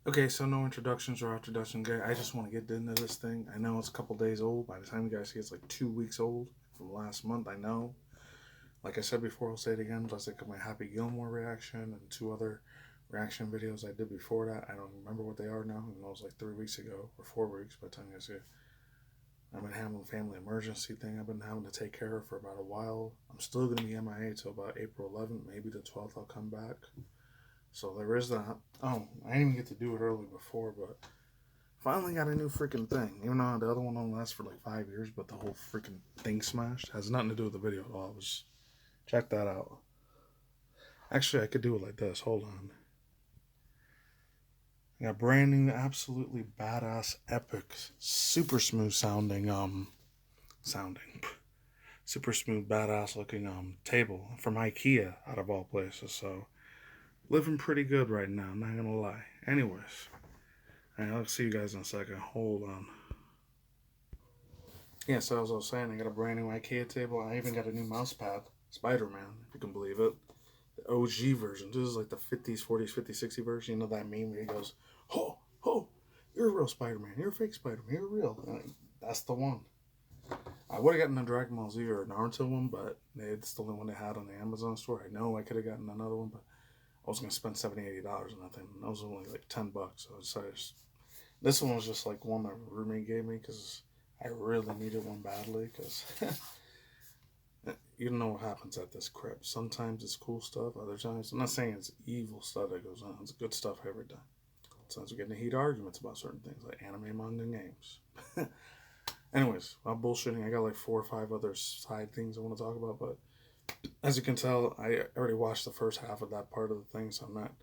Okay, so no introductions or introduction. Okay, I just want to get into this thing. I know it's a couple days old. By the time you guys see it's like 2 weeks old from last month. I know. Like I said before, I'll say it again. Just like my Happy Gilmore reaction and two other reaction videos I did before that. I don't remember what they are now. It was like 3 weeks ago or 4 weeks by the time you guys see it. I've been having a family emergency thing I've been having to take care of for about a while. I'm still going to be MIA till about April 11th. Maybe the 12th I'll come back. So there is that. Oh, I didn't even get to do it early before, but finally got a new freaking thing. Even though the other one only lasted for like 5 years, but the whole freaking thing smashed. Has nothing to do with the video at all. It was, check that out. Actually, I could do it like this. Hold on. I got brand new, absolutely badass, epic, super smooth super smooth, badass looking table from IKEA out of all places. So living pretty good right now. I'm not gonna lie. Anyways, I'll see you guys in a second. Hold on. Yeah, so as I was saying, I got a brand new IKEA table. I even got a new mouse pad, Spider-Man, if you can believe it. The OG version. This is like the 50s, 40s, 50s, 60s version. You know that meme where he goes, "Oh, oh, you're a real Spider-Man. You're a fake Spider-Man. You're real." That's the one. I would have gotten a Dragon Ball Z or a Naruto one, but it's the only one they had on the Amazon store. I know I could have gotten another one, but I was going to spend $70, $80 on that thing. That was only like $10. So I decided this one was just like one my roommate gave me because I really needed one badly because you don't know what happens at this crib. Sometimes it's cool stuff. Other times, I'm not saying it's evil stuff that goes on. It's good stuff every time. Sometimes we get into heated arguments about certain things like anime, manga, and games. Anyways, I'm bullshitting. I got like 4 or 5 other side things I want to talk about, but as you can tell, I already watched the first half of that part of the thing, so I'm not.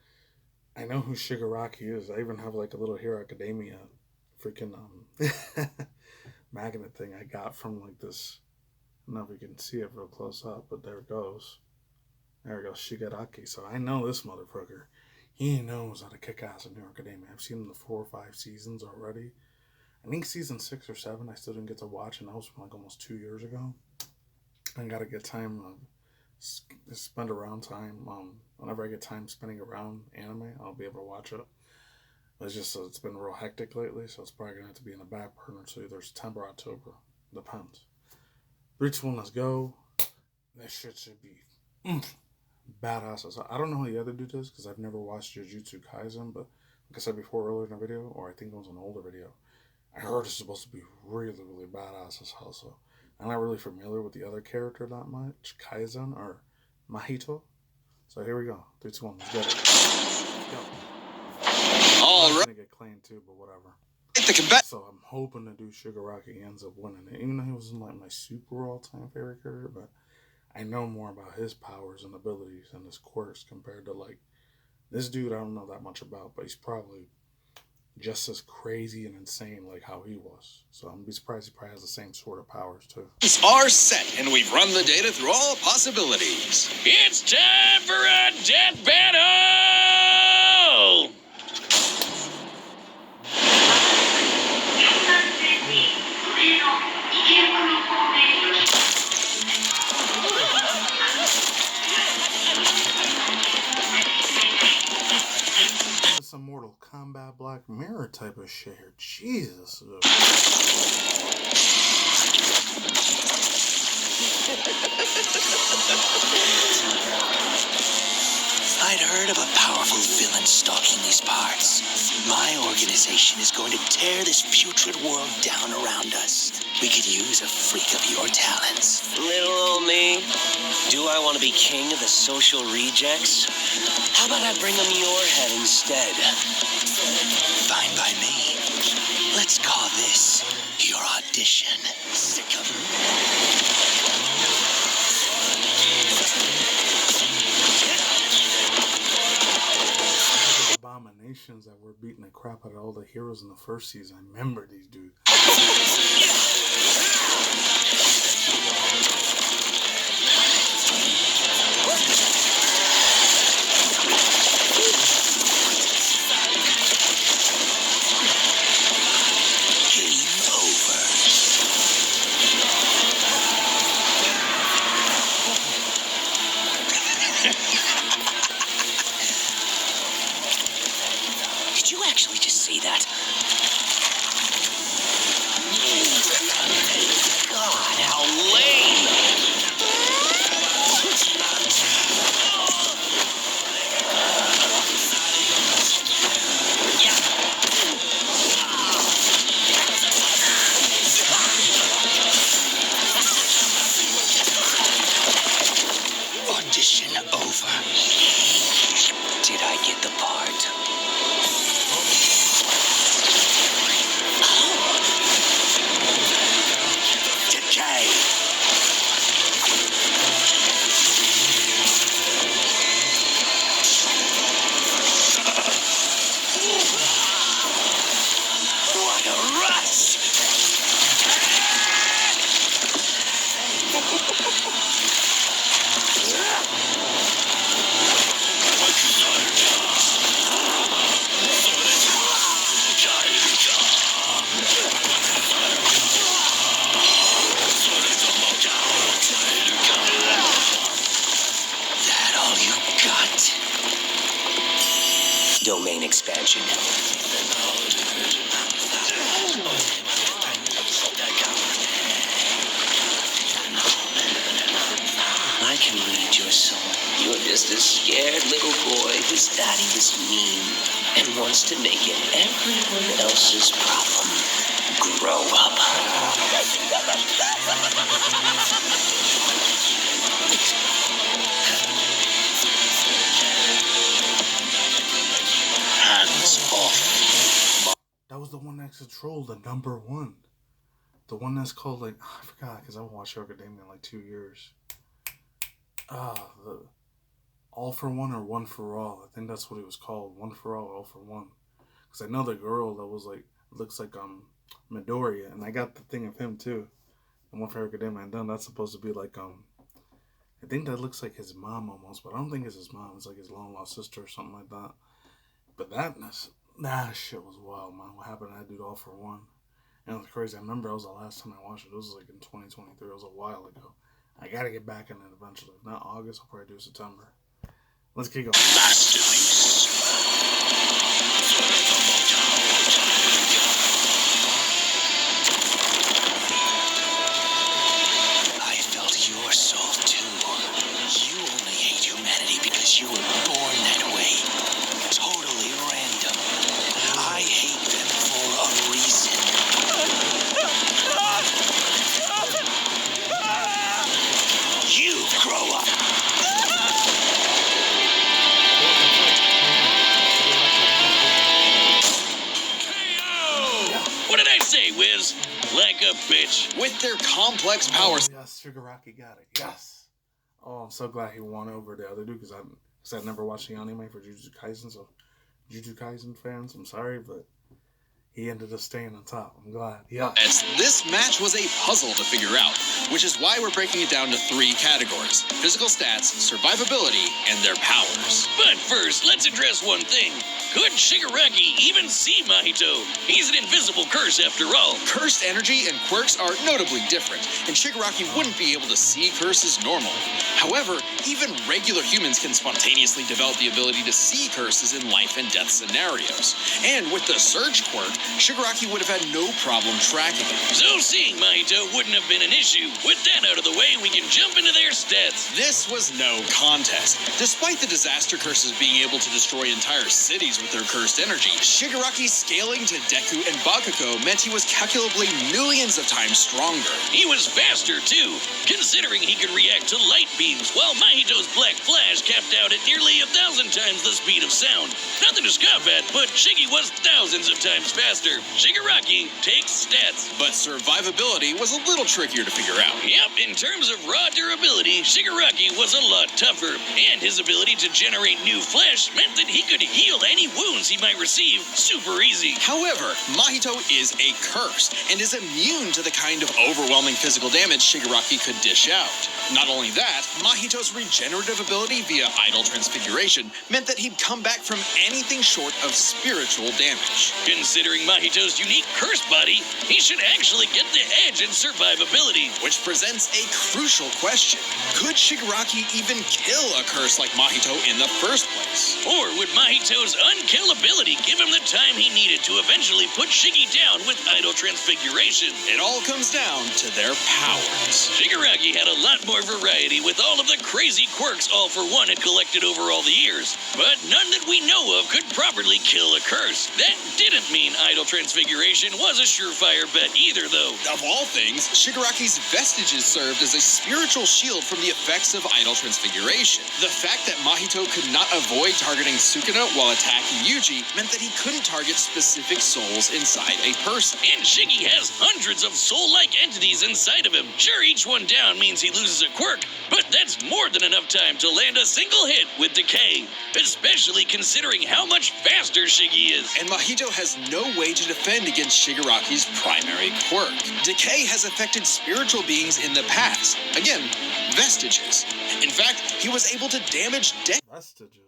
I know who Shigaraki is. I even have like a little Hero Academia freaking magnet thing I got from like this. I don't know if you can see it real close up, but there it goes. There it goes, Shigaraki. So I know this motherfucker. He knows how to kick ass in Hero Academia. I've seen him the 4 or 5 seasons already. I think season 6 or 7 I still didn't get to watch, and that was from like almost 2 years ago. I gotta get time spend around time. Whenever I get time spending around anime, I'll be able to watch it. It's just it's been real hectic lately, so it's probably gonna have to be in the back burner. So either September, October, depends. 3, 2, 1, let's go. That shit should be badass. So I don't know how the other dude is because I've never watched Jujutsu Kaizen, but like I said before earlier in the video, or I think it was an older video, I heard it's supposed to be really, really badass as hell. So I'm not really familiar with the other character that much, Kaizen or Mahito. So here we go. 3, 2, 1, let's get it. Go. I'm gonna get claimed too, but whatever. So I'm hoping to do Shigaraki ends up winning it. Even though he wasn't like my super all-time favorite character, but I know more about his powers and abilities and his quirks compared to like this dude I don't know that much about, but he's probably just as crazy and insane like how he was. So I'm gonna be surprised he probably has the same sort of powers too. Are set, and we've run the data through all possibilities. It's time for a death battle! Some Mortal Kombat Black Mirror type of shit here. Jesus. I'd heard of a powerful villain stalking these parts. My organization is going to tear this putrid world down around us. We could use a freak of your talents. Little old me. Do I want to be king of the social rejects? How about I bring them your head instead? Fine by me. Let's call this your audition. Sick of abominations that were beating the crap out of all the heroes in the first season. I remember these dudes. actually just say that? God, how lame! Audition over. Did I get the part? Decay! What a rush! That all you got? Domain expansion. I can read your soul. You're just a scared little boy whose daddy was mean and wants to make it everyone else's problem. Grow up. Hands off. That was the one that's controlled the number one. The one that's called, like, I forgot, because I haven't watched Academia in like 2 years. The All for One or One for All. I think that's what it was called. One for All for One. Because I know the girl that was like, looks like Midoriya, and I got the thing of him too. And One for Academia, and then that's supposed to be like I think that looks like his mom almost, but I don't think it's his mom. It's like his long lost sister or something like that. But that shit was wild, man. What happened to that dude All for One? And it was crazy. I remember that was the last time I watched it. It was like in 2023. It was a while ago. I gotta get back in it eventually. If not August, I'll probably do September. Let's keep going. Masterpiece. I felt your soul too. You only hate humanity because you were born that way. Totally random. I hate them for a reason. You grow up. What did I say, Wiz? Like a bitch. With their complex powers. Oh, yes, Shigaraki got it. Yes. Oh, I'm so glad he won over the other dude because I never watched the anime for Jujutsu Kaizen. So, Jujutsu Kaizen fans, I'm sorry, but he ended up staying on top. I'm glad. Yeah. As this match was a puzzle to figure out, which is why we're breaking it down to 3 categories: physical stats, survivability, and their powers. But first, let's address one thing. Could Shigaraki even see Mahito? He's an invisible curse after all. Cursed energy and quirks are notably different, and Shigaraki wouldn't be able to see curses normally. However, even regular humans can spontaneously develop the ability to see curses in life and death scenarios. And with the Surge quirk, Shigaraki would have had no problem tracking it. So seeing Mahito wouldn't have been an issue. With that out of the way, we can jump into their stats. This was no contest. Despite the disaster curses being able to destroy entire cities with their cursed energy, Shigaraki's scaling to Deku and Bakugo meant he was calculably millions of times stronger. He was faster, too, considering he could react to light beams, while Mahito's Black Flash capped out at nearly 1,000 times the speed of sound. Nothing to scoff at, but Shiggy was thousands of times faster. Shigaraki takes stats. But survivability was a little trickier to figure out. Yep, in terms of raw durability, Shigaraki was a lot tougher, and his ability to generate new flesh meant that he could heal any wounds he might receive super easy. However, Mahito is a curse and is immune to the kind of overwhelming physical damage Shigaraki could dish out. Not only that, Mahito's regenerative ability via idle transfiguration meant that he'd come back from anything short of spiritual damage. Considering considering Mahito's unique curse body, he should actually get the edge in survivability. Which presents a crucial question. Could Shigaraki even kill a curse like Mahito in the first place? Or would Mahito's unkillability give him the time he needed to eventually put Shiggy down with idle transfiguration? It all comes down to their powers. Shigaragi had a lot more variety with all of the crazy quirks All For One had collected over all the years, but none that we know of could properly kill a curse. That didn't mean idle transfiguration was a surefire bet either, though. Of all things, Shigaraki's vestiges served as a spiritual shield from the effects of idle transfiguration. The fact that Mahito could not avoid targeting Sukuna while attacking Yuji meant that he couldn't target specific souls inside a person. And Shiggy has hundreds of soul-like entities inside of him. Sure, each one down means he loses a quirk, but that's more than enough time to land a single hit with Decay, especially considering how much faster Shiggy is. And Mahito has no way to defend against Shigaraki's primary quirk. Decay has affected spiritual beings in the past. Again, vestiges. In fact, he was able to damage Vestiges?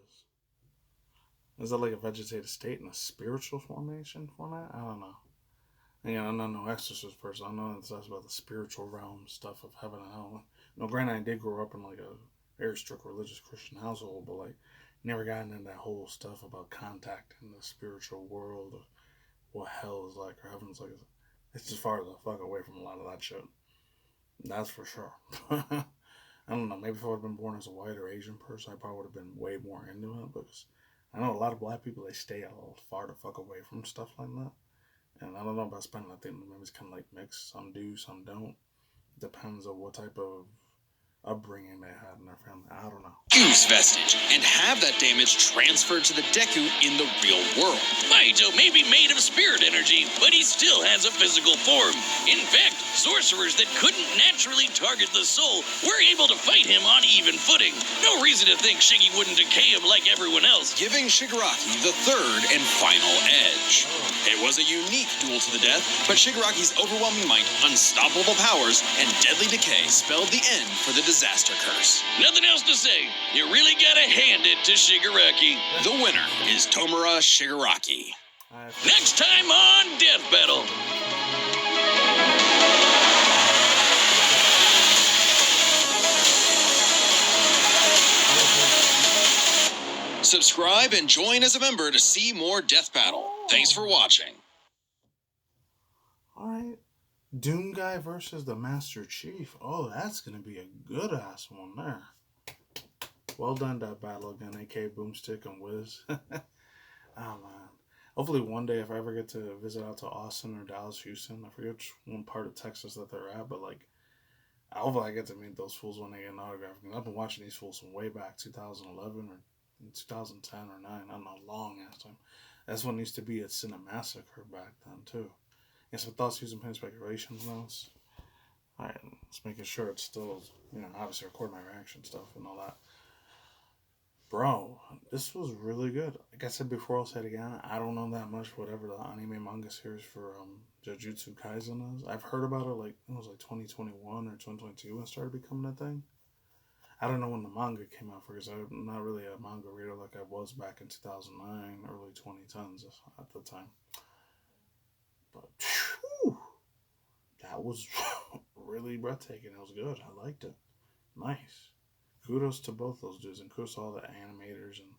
Is that like a vegetative state in a spiritual formation format? I don't know. Again, I'm not no exorcist person. I know it's about the spiritual realm stuff of heaven and hell. No, granted, I did grow up in like a very strict religious Christian household, but like never gotten into that whole stuff about contact in the spiritual world of what hell is like or heaven's like. It's just far the fuck away from a lot of that shit. That's for sure. I don't know. Maybe if I would have been born as a white or Asian person, I probably would have been way more into it. Because I know a lot of black people, they stay all far the fuck away from stuff like that. And I don't know about spending. I think maybe it's kind of like mixed. Some do, some don't. Depends on what type of upbringing they had in their family. I don't know. Use vestige and have that damage transferred to the Deku in the real world. Mahito may be made of spirit energy, but he still has a physical form. In fact, sorcerers that couldn't naturally target the soul were able to fight him on even footing. No reason to think Shiggy wouldn't decay him like everyone else. Giving Shigaraki the third and final edge. It was a unique duel to the death, but Shigaraki's overwhelming might, unstoppable powers, and deadly decay spelled the end for the disaster curse. Nothing else to say. You really gotta hand it to Shigaraki. The winner is Tomura Shigaraki. Next time on Death Battle. Subscribe and join as a member to see more Death Battle. Thanks for watching. Alright. Doom Guy versus the Master Chief. Oh, that's going to be a good ass one there. Well done, that battle again, aka Boomstick and Whiz. Oh man. Hopefully one day if I ever get to visit out to Austin or Dallas, Houston, I forget which one part of Texas that they're at, but like, hopefully I get to meet those fools when they get an autograph. I've been watching these fools from way back, 2011 or 2010 or 9, I don't know, long ass time. That's when it used to be at Cinemassacre back then too. Yes, I thoughts, using pin speculations notes. Alright, let's making sure it's still, obviously recording my reaction stuff and all that. Bro, this was really good. Like I said before, I'll say it again. I don't know that much, whatever the anime manga series for Jujutsu Kaizen is. I've heard about it like, it was like 2021 or 2022 when it started becoming a thing. I don't know when the manga came out because I'm not really a manga reader like I was back in 2009, early 2010s at the time. But, whew, that was really breathtaking. It was good. I liked it. Nice. Kudos to both those dudes, and kudos to all the animators and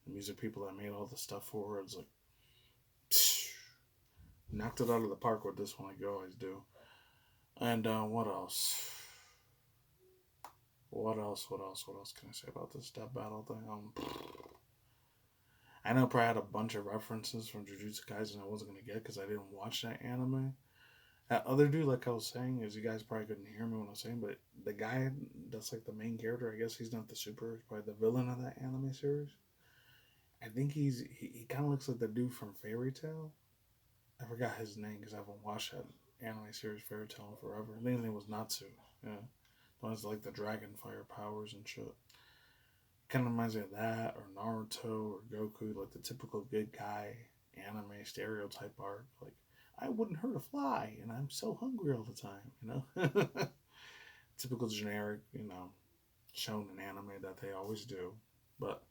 the music people that made all the stuff for it. It's like, knocked it out of the park with this one, like you always do. And what else? What else can I say about this Death Battle thing? I know I probably had a bunch of references from Jujutsu Kaizen I wasn't going to get because I didn't watch that anime. That other dude, like I was saying, is you guys probably couldn't hear me when I was saying, but the guy that's like the main character, I guess he's not the super, he's probably the villain of that anime series. I think he kind of looks like the dude from Fairy Tail. I forgot his name because I haven't watched that anime series Fairy Tail in forever. I think his name was Natsu. Yeah. The one's like the dragon fire powers and shit. Kind of reminds me of that, or Naruto, or Goku, like the typical good guy anime stereotype arc. Like, I wouldn't hurt a fly, and I'm so hungry all the time, Typical generic, shonen anime that they always do. But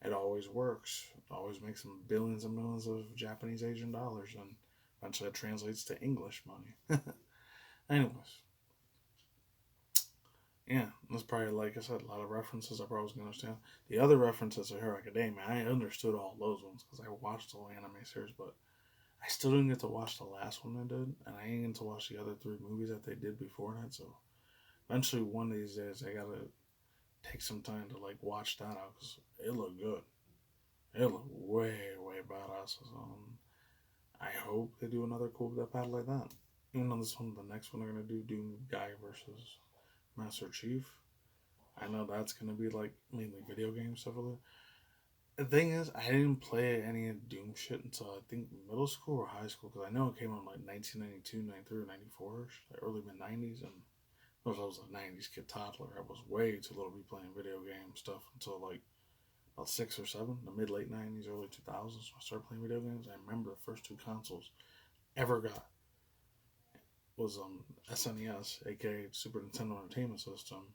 it always works. It always makes them billions and millions of Japanese Asian dollars, and Eventually it translates to English money. Anyways. Yeah, that's probably, like I said, a lot of references I probably was going to understand. The other references to Hero Academia, I understood all those ones because I watched the whole anime series, but I still didn't get to watch the last one they did, and I ain't get to watch the other 3 movies that they did before that, so eventually one of these days I gotta take some time to, like, watch that out because it looked good. It looked way, way badass. I hope they do another cool battle like that. Even though this one, the next one they're going to do, Doom Guy versus Master Chief. I know that's going to be, like, mainly video game stuff. The thing is, I didn't play any Doom shit until I think middle school or high school, because I know it came out in like 1992, 93, or 94, like early mid 90s, and I was a 90s kid toddler. I was way too little to be playing video game stuff until like about 6 or 7, the mid late 90s, early 2000s. When I started playing video games, I remember the first 2 consoles ever got was SNES, aka Super Nintendo Entertainment System,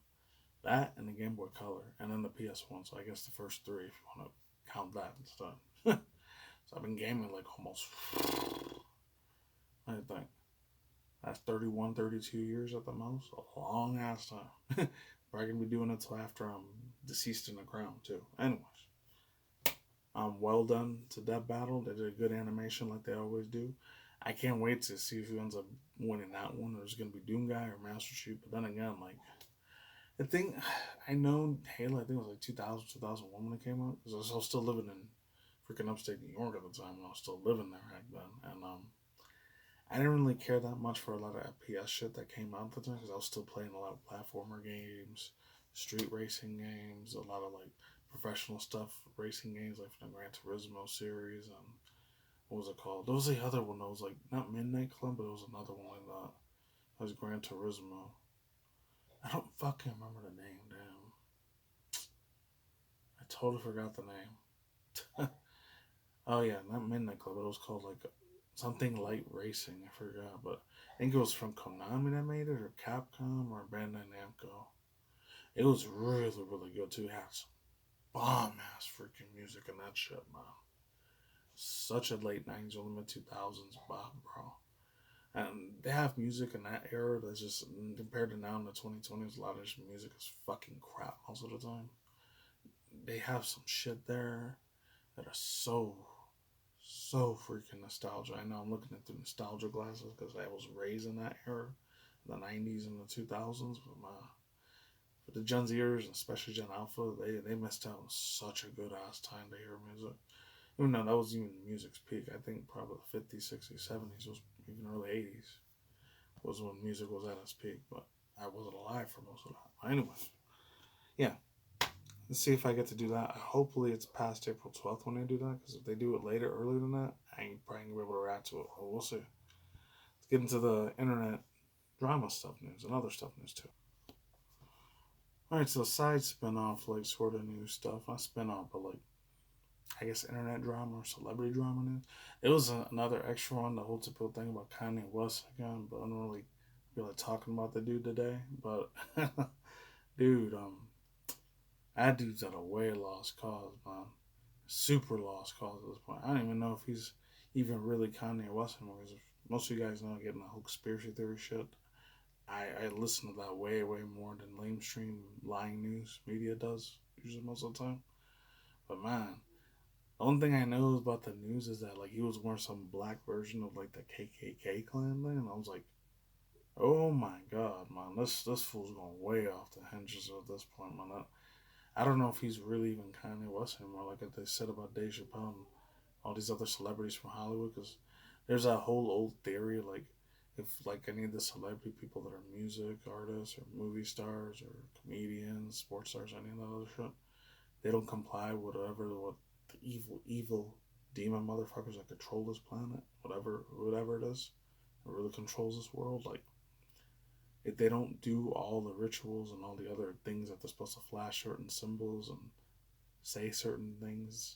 that and the Game Boy Color, and then the PS1. So I guess the first 3, if you want to count that and stuff. So I've been gaming like almost, I think, that's 31, 32 years at the most. A long ass time. Probably gonna be doing it till after I'm deceased in the ground too. Anyways, well done to Death Battle. They did a good animation like they always do. I can't wait to see if he ends up winning that one, or it's gonna be Doom Guy or Master Chief. But then again, like, the thing, I know Halo, I think it was like 2000, 2001 when it came out, because I was still living in freaking upstate New York at the time when I was still living there back then. And I didn't really care that much for a lot of FPS shit that came out at the time, because I was still playing a lot of platformer games, street racing games, a lot of like professional stuff, racing games like from the Gran Turismo series, and what was it called? There was the other one that was like, not Midnight Club, but it was another one like that. It was Gran Turismo. I don't fucking remember the name, damn. I totally forgot the name. Oh yeah, not Midnight Club, but it was called like something light racing. I forgot, but I think it was from Konami that made it, or Capcom, or Bandai Namco. It was really, really good too. It had some bomb ass freaking music and that shit, man. Such a late 90s, early mid 2000s bomb, bro. And they have music in that era that's just, compared to now in the 2020s, a lot of this music is fucking crap most of the time. They have some shit there that are so freaking nostalgia. I know I'm looking at the nostalgia glasses because I was raised in that era, the 90s and the 2000s. But the Gen Zers, especially Gen Alpha, they missed out on such a good ass time to hear music. Even though that was even music's peak. I think probably the 50s, 60s, 70s, was even early 80s was when music was at its peak. But I wasn't alive for most of that. Anyways, yeah. Let's see if I get to do that. Hopefully it's past April 12th when they do that, because if they do it later, earlier than that, I ain't probably going to be able to react to it. But we'll see. Let's get into the internet drama stuff news and other stuff news too. Alright, so side spin-off, like, sort of news stuff. Not spin-off, but like, I guess internet drama or celebrity drama news. It was another extra one, the whole typical thing about Kanye West again, but I don't really feel like talking about the dude today. But, dude, that dude's at a way lost cause, man. Super lost cause at this point. I don't even know if he's even really Kanye West anymore. Because most of you guys know I'm getting the whole conspiracy theory shit. I listen to that way, way more than mainstream lying news media does, usually most of the time. But man, the only thing I know about the news is that like he was wearing some black version of like the KKK clan thing, and I was like, oh my god, man, this fool's going way off the hinges at this point, man. I don't know if he's really even Kanye West anymore, like they said about Dave Chappelle and all these other celebrities from Hollywood, because there's that whole old theory, like, if like any of the celebrity people that are music artists or movie stars or comedians, sports stars, any of that other shit, they don't comply with what the evil demon motherfuckers that control this planet, whatever it is, that really controls this world, like, if they don't do all the rituals and all the other things that they're supposed to flash certain symbols and say certain things,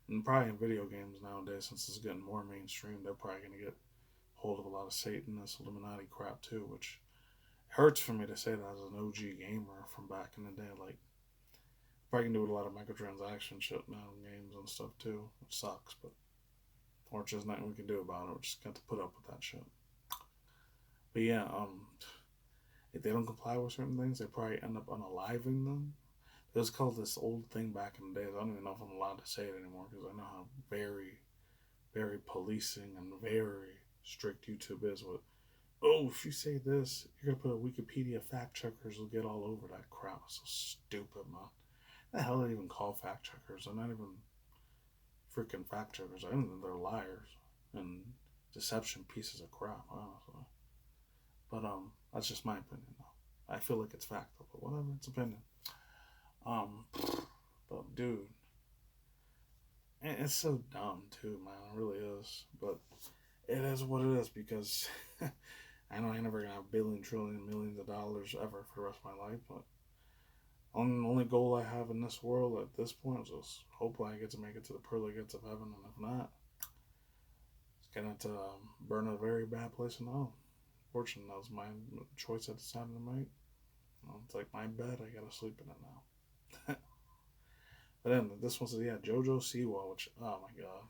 and probably in video games nowadays, since it's getting more mainstream, they're probably going to get hold of a lot of Satanist, Illuminati crap too, which hurts for me to say that as an OG gamer from back in the day. Like, probably can do with a lot of microtransaction shit now in games and stuff too, which sucks, but Unfortunately, there's nothing we can do about it. We just got to put up with that shit. But yeah, if they don't comply with certain things, they probably end up unaliving them. It was called this old thing back in the days. I don't even know if I'm allowed to say it anymore because I know how very, very policing and very strict YouTube is with, oh, if you say this, you're going to put a Wikipedia fact checkers will get all over that crap. So stupid, man. The hell are they even called fact checkers? They're not even freaking fact checkers. I think they're liars and deception pieces of crap, honestly. But that's just my opinion, though. I feel like it's fact, though, but whatever, it's opinion. But dude, it's so dumb too, man. It really is. But it is what it is because I know I ain't never gonna have billion, trillion, millions of dollars ever for the rest of my life. But only goal I have in this world at this point is just hopefully I get to make it to the pearly gates of heaven, and if not, it's gonna to burn a very bad place in hell. Fortunately, that was my choice I decided to make. It's like my bed, I gotta sleep in it now. But then this one says, yeah, JoJo Siwa, which, oh my god.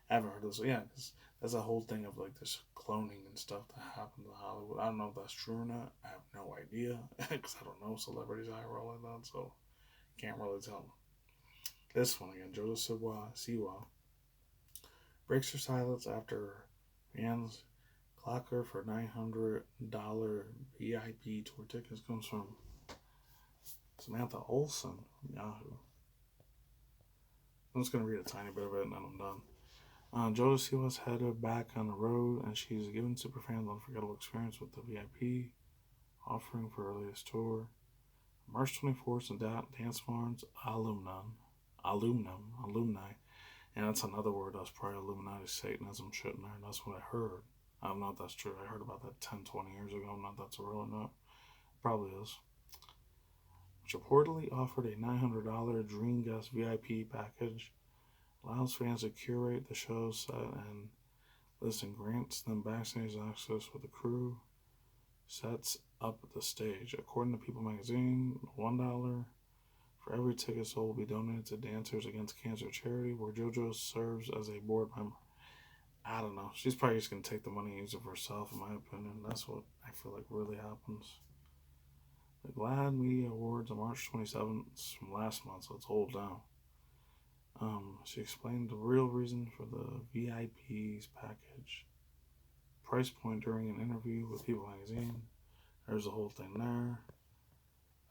I haven't heard of this. Yeah, because there's a whole thing of like this cloning and stuff that happened to Hollywood. I don't know if that's true or not. I have no idea because I don't know celebrities IRL like that, so can't really tell. This one again, JoJo Siwa breaks her silence after fans clock her for $900 VIP tour tickets. Comes from Samantha Olsen from Yahoo. I'm just going to read a tiny bit of it and then I'm done. JoJo Siwa's headed back on the road and she's given superfans an unforgettable experience with the VIP offering for her latest tour. March 24th in Dance Farms Alumni. And that's another word that's probably Illuminati Satanism shit in there. That's what I heard. I don't know if that's true. I heard about that 10, 20 years ago. I'm not that's real or not. Probably is. Which reportedly offered a $900 Dream Guest VIP package, allows fans to curate the show's set and list and grants them backstage access with the crew, sets up the stage. According to People magazine, $1 for every ticket sold will be donated to Dancers Against Cancer charity, where JoJo serves as a board member. I don't know. She's probably just going to take the money and use it for herself, in my opinion. That's what I feel like really happens. The GLAAD Media Awards on March 27th from last month, so it's old now. She explained the real reason for the VIP's package. Price point during an interview with People magazine. There's the whole thing there.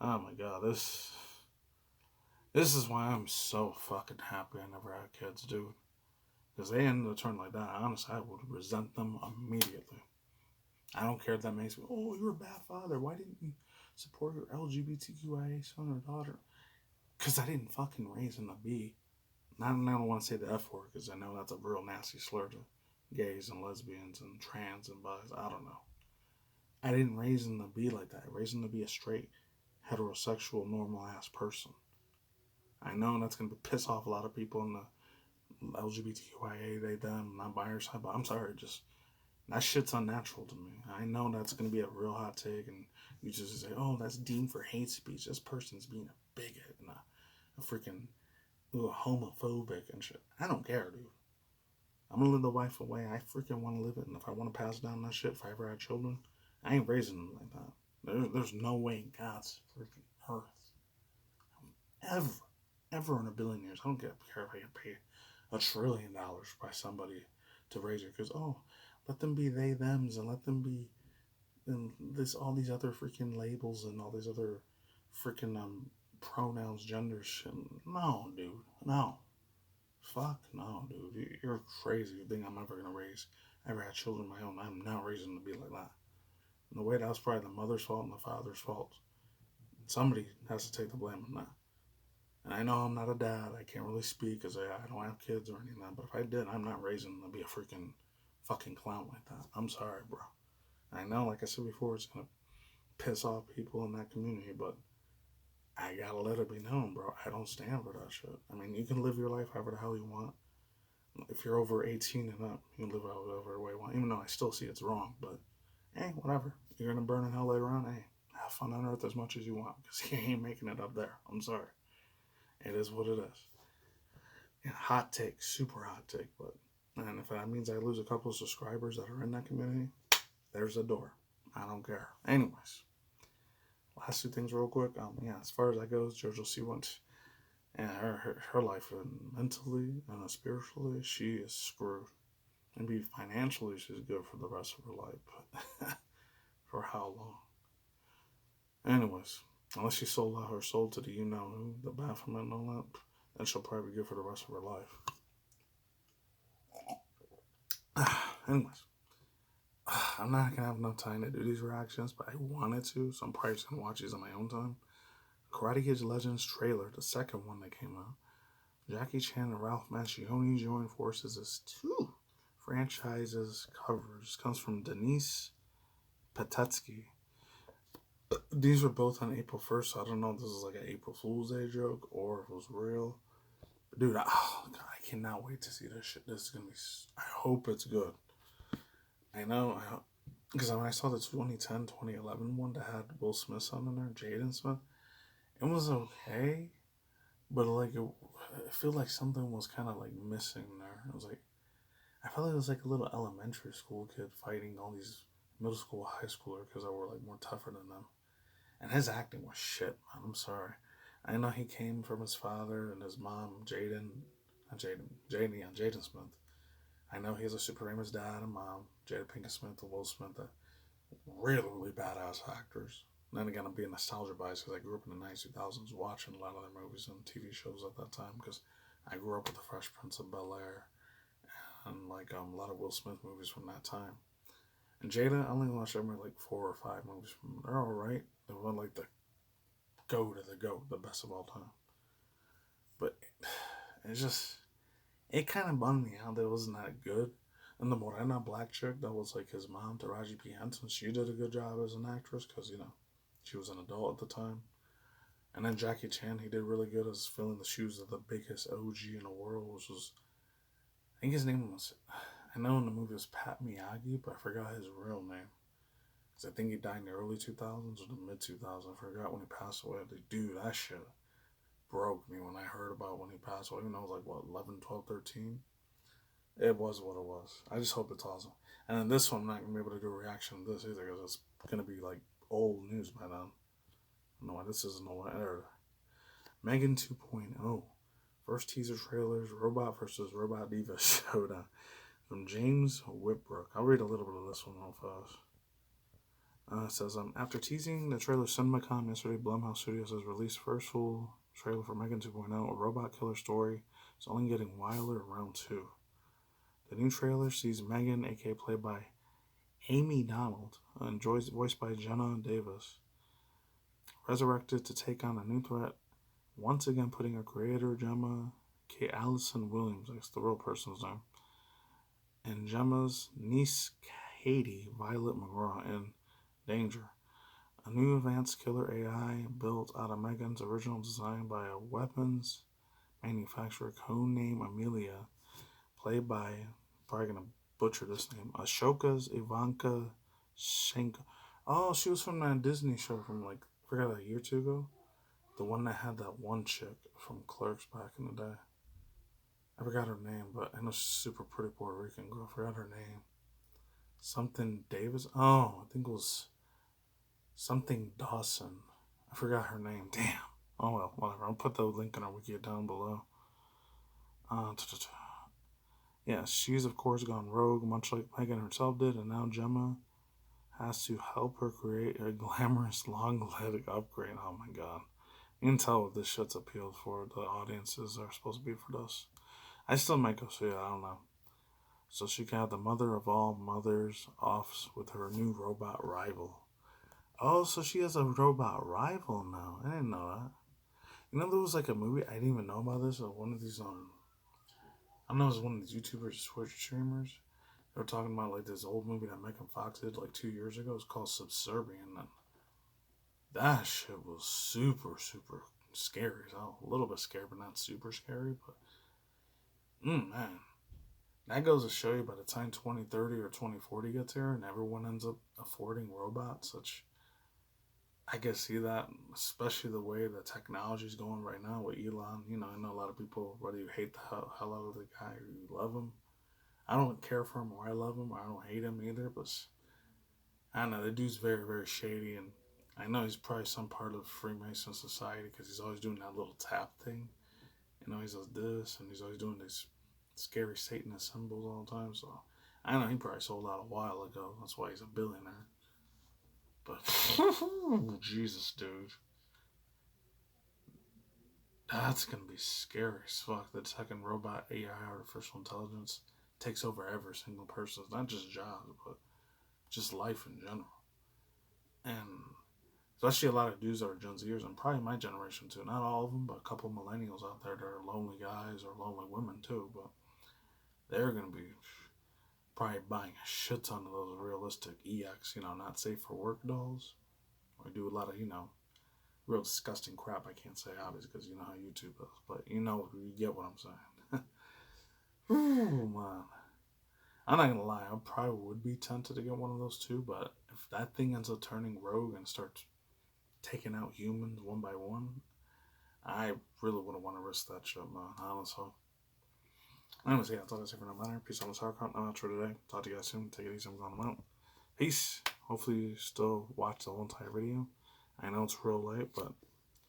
Oh my god, this is why I'm so fucking happy I never had kids, dude. Because they ended up turning like that. Honestly, I would resent them immediately. I don't care if that makes me, oh, you're a bad father. Why didn't you support your LGBTQIA son or daughter? Because I didn't fucking raise them to be. I don't want to say the F word because I know that's a real nasty slur to gays and lesbians and trans and bis. I don't know. I didn't raise them to be like that. I raised them to be a straight, heterosexual, normal ass person. I know that's going to piss off a lot of people in the LGBTQIA, they, them, not by your side, but I'm sorry, just that shit's unnatural to me. I know that's going to be a real hot take, and you just say, oh, that's deemed for hate speech. This person's being a bigot and a freaking homophobic and shit. I don't care, dude. I'm going to live the life away I freaking want to live it, and if I want to pass down that shit, if I ever had children, I ain't raising them like that. There's no way in God's freaking earth, ever in a billion years, I don't care if I get paid $1 trillion by somebody to raise her, because, oh, let them be they, thems, and let them be and all these other freaking labels and all these other freaking pronouns, gender shit. No, dude. No. Fuck no, dude. You're crazy. You think I'm ever gonna ever had children of my own? I'm not raising them to be like that. In the way that was probably the mother's fault and the father's fault. Somebody has to take the blame on that. And I know I'm not a dad. I can't really speak because I don't have kids or anything like that. But if I did, I'm not raising them to be a freaking fucking clown like that. I'm sorry, bro. I know, like I said before, it's going to piss off people in that community, but I gotta let it be known, bro. I don't stand for that shit. I mean, you can live your life however the hell you want. If you're over 18 and up, you can live however way you want. Even though I still see it's wrong, but hey, whatever. You're going to burn in hell later on. Hey, have fun on earth as much as you want because you ain't making it up there. I'm sorry. It is what it is. Yeah, hot take, super hot take, but and if that means I lose a couple of subscribers that are in that community, there's a door. I don't care. Anyways, last two things real quick. Yeah, as far as that goes, JoJo C went, and her life, and mentally and spiritually, she is screwed. Maybe financially, she's good for the rest of her life, but for how long? Anyways, unless she sold out her soul to the you know who, the Baphomet and all that, then she'll probably be good for the rest of her life. Anyways, I'm not gonna have enough time to do these reactions, but I wanted to, so I'm probably just gonna watch these on my own time. Karate Kid Legends trailer, the second one that came out. Jackie Chan and Ralph Macchione join forces as two franchises covers. Comes from Denise Petetsky. These were both on April 1st, so I don't know if this is like an April Fool's Day joke or if it was real. But dude, God, I cannot wait to see this shit. This is gonna be. I hope it's good. I know, because when I saw the 2010, 2011 one that had Will Smith on in there, Jaden Smith, it was okay, but like I feel like something was kind of like missing there. It was like I felt like it was like a little elementary school kid fighting all these middle school, high schoolers because they were like more tougher than them. And his acting was shit, man. I'm sorry. I know he came from his father and his mom, Jaden Smith. I know he has a super famous dad and mom, Jada Pinkett Smith and Will Smith, that really, really badass actors. And then again, I'm being nostalgia biased because I grew up in the 90s, 2000s watching a lot of their movies and TV shows at that time because I grew up with The Fresh Prince of Bel-Air and like a lot of Will Smith movies from that time. And Jada, I only watched maybe like 4 or 5 movies from them. They're alright. They were like the GOAT, the best of all time. But it's just, it kind of bummed me out that it wasn't that good. And the Morena black chick that was like his mom, Taraji P. Henson, she did a good job as an actress because, you know, she was an adult at the time. And then Jackie Chan, he did really good as filling the shoes of the biggest OG in the world, which was, I think his name was, I know in the movie it was Pat Miyagi, but I forgot his real name. Because I think he died in the early 2000s or the mid 2000s. I forgot when he passed away. Like, dude, that shit broke me when I heard about when he passed away. Even though I was like, what, 11, 12, 13? It was what it was. I just hope it's awesome. And then this one, I'm not going to be able to do a reaction to this either because it's going to be like old news by then. No, this isn't no error. Megan 2.0. First teaser trailers, Robot versus Robot Diva Showdown. From James Whitbrook. I'll read a little bit of this one real fast. It says, after teasing the trailer CinemaCon yesterday, Blumhouse Studios has released first full trailer for Megan 2.0, a robot killer story. It's only getting wilder in round 2. The new trailer sees Megan, aka played by Amy Donald, and voiced by Jenna Davis, resurrected to take on a new threat, once again putting her creator, Gemma K. Allison Williams, that's the real person's name, and Gemma's niece, Katie Violet McGraw, in danger. A new advanced killer AI built out of Megan's original design by a weapons manufacturer codenamed Amelia, played by, probably gonna butcher this name, Ashoka's Ivanka Shenko. Oh, she was from that Disney show from like, I forgot, a year or two ago. The one that had that one chick from Clerks back in the day. I forgot her name, but I know she's super pretty Puerto Rican girl. I forgot her name. Something Davis. Oh, I think it was something Dawson. I forgot her name. Damn. Oh well, whatever. I'll put the link in our wiki down below. Yeah, she's of course gone rogue, much like Megan herself did, and now Gemma has to help her create a glamorous long leg upgrade. Oh my god. You can tell what this shit's appealed for. The audiences are supposed to be for this. I still might go see it, I don't know. So she can have the mother of all mothers off with her new robot rival. Oh, so she has a robot rival now. I didn't know that. You know, there was like a movie, I didn't even know about this, or one of these, I don't know, it was one of these YouTubers, Twitch streamers. They were talking about like this old movie that Megan Fox did like 2 years ago. It's called Subservient. And that shit was super, super scary. So a little bit scary, but not super scary. But, man. That goes to show you by the time 2030 or 2040 gets here and everyone ends up affording robots, such I can see that, especially the way the technology is going right now with Elon. You know, I know a lot of people, whether you hate the hell out of the guy or you love him. I don't care for him or I love him or I don't hate him either, but I don't know, the dude's very, very shady, and I know he's probably some part of Freemason society because he's always doing that little tap thing. You know, he does this, and he's always doing these scary Satanist symbols all the time. So I know he probably sold out a while ago. That's why he's a billionaire. But Jesus, dude, that's gonna be scary as fuck. The second robot AI, artificial intelligence, takes over every single person. Not just jobs, but just life in general. And especially a lot of dudes that are Gen Zers, and probably my generation too. Not all of them, but a couple of millennials out there that are lonely guys or lonely women too. But they're gonna be probably buying a shit ton of those realistic EX, not safe for work dolls, or do a lot of, real disgusting crap. I can't say obviously because you know how YouTube is, but you get what I'm saying. Ooh, man. I'm not gonna lie, I probably would be tempted to get one of those too, but if that thing ends up turning rogue and starts taking out humans one by one, I really wouldn't want to risk that shit, man, honestly. Anyways, yeah, that's all I say for now, man. Peace out, on sauerkraut. I'm out for today. Talk to you guys soon. Take it easy. I'm going out. Peace. Hopefully you still watch the whole entire video. I know it's real late, but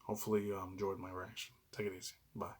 hopefully you enjoyed my reaction. Take it easy. Bye.